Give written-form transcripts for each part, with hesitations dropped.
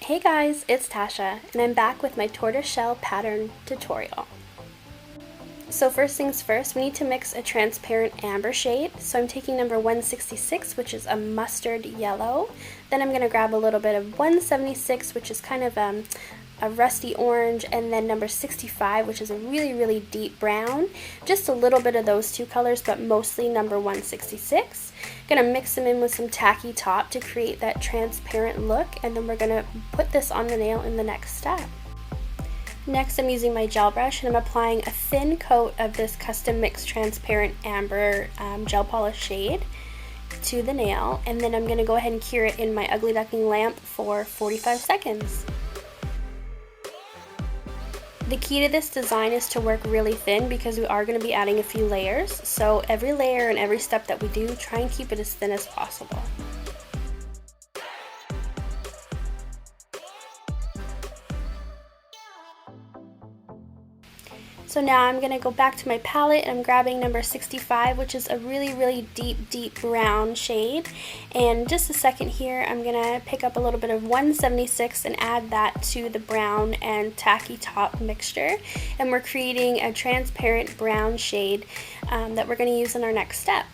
Hey guys, it's Tasha, and I'm back with my tortoise shell pattern tutorial. So first things first, we need to mix a transparent amber shade. So I'm taking number 166, which is a mustard yellow. Then I'm going to grab a little bit of 176, which is kind of a rusty orange, and then number 65, which is a really deep brown. Just a little bit of those two colors, but mostly number 166. Gonna mix them in with some tacky top to create that transparent look, and then we're gonna put this on the nail in the next step. Next, I'm using my gel brush and I'm applying a thin coat of this custom mixed transparent amber gel polish shade to the nail, and then I'm gonna go ahead and cure it in my Ugly Duckling lamp for 45 seconds. The key to this design is to work really thin because we are going to be adding a few layers. So every layer and every step that we do, try and keep it as thin as possible. So now I'm going to go back to my palette and I'm grabbing number 65, which is a really deep brown shade. And just a second here, I'm going to pick up a little bit of 176 and add that to the brown and tacky top mixture. And we're creating a transparent brown shade that we're going to use in our next step.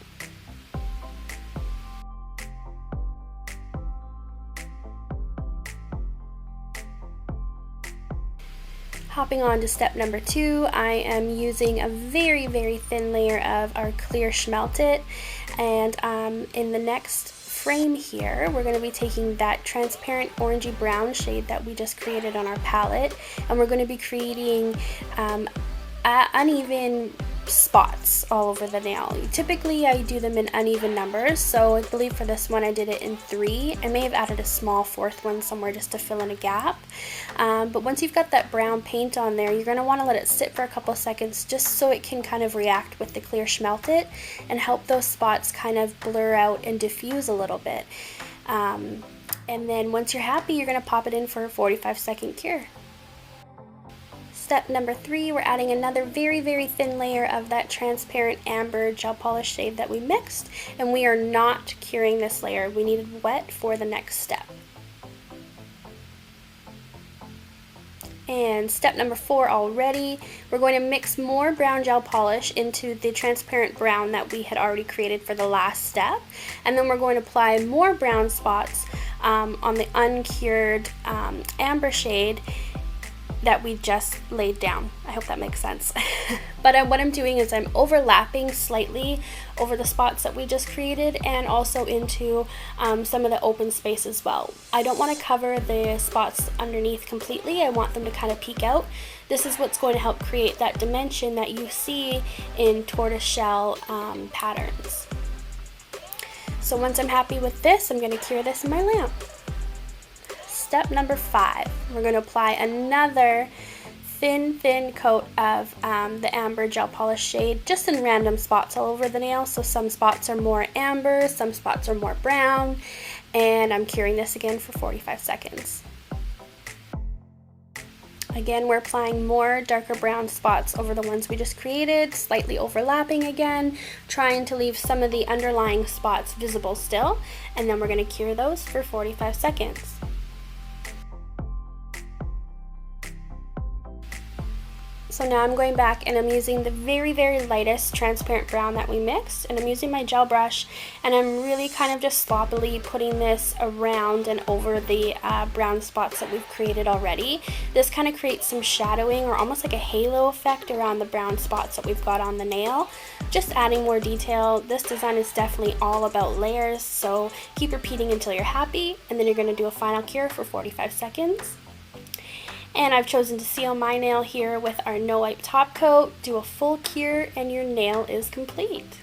Hopping on to step number 2, I am using a very thin layer of our clear Schmelted, and in the next frame here, we're going to be taking that transparent orangey brown shade that we just created on our palette, and we're going to be creating uneven spots all over the nail. Typically I do them in uneven numbers, so I believe for this one I did it in 3. I may have added a small 4th one somewhere just to fill in a gap. But once you've got that brown paint on there, you're going to want to let it sit for a couple seconds just so it can kind of react with the clear Schmelted and help those spots kind of blur out and diffuse a little bit. And then once you're happy, you're going to pop it in for a 45-second cure. Step number 3, we're adding another very thin layer of that transparent amber gel polish shade that we mixed, and we are not curing this layer. We need it wet for the next step. And step number 4 already, we're going to mix more brown gel polish into the transparent brown that we had already created for the last step, and then we're going to apply more brown spots on the uncured amber shade that we just laid down. I hope that makes sense. But what I'm doing is I'm overlapping slightly over the spots that we just created and also into some of the open space as well. I don't want to cover the spots underneath completely. I want them to kind of peek out. This is what's going to help create that dimension that you see in tortoise shell patterns. So once I'm happy with this, I'm going to cure this in my lamp. Step number 5, we're going to apply another thin coat of the amber gel polish shade just in random spots all over the nail. So some spots are more amber, some spots are more brown, and I'm curing this again for 45 seconds. Again, we're applying more darker brown spots over the ones we just created, slightly overlapping again, trying to leave some of the underlying spots visible still, and then we're going to cure those for 45 seconds. So now I'm going back and I'm using the very lightest transparent brown that we mixed, and I'm using my gel brush and I'm really kind of just sloppily putting this around and over the brown spots that we've created already. This kind of creates some shadowing or almost like a halo effect around the brown spots that we've got on the nail. Just adding more detail. This design is definitely all about layers, so keep repeating until you're happy, and then you're going to do a final cure for 45 seconds. And I've chosen to seal my nail here with our no wipe top coat, do a full cure, and your nail is complete.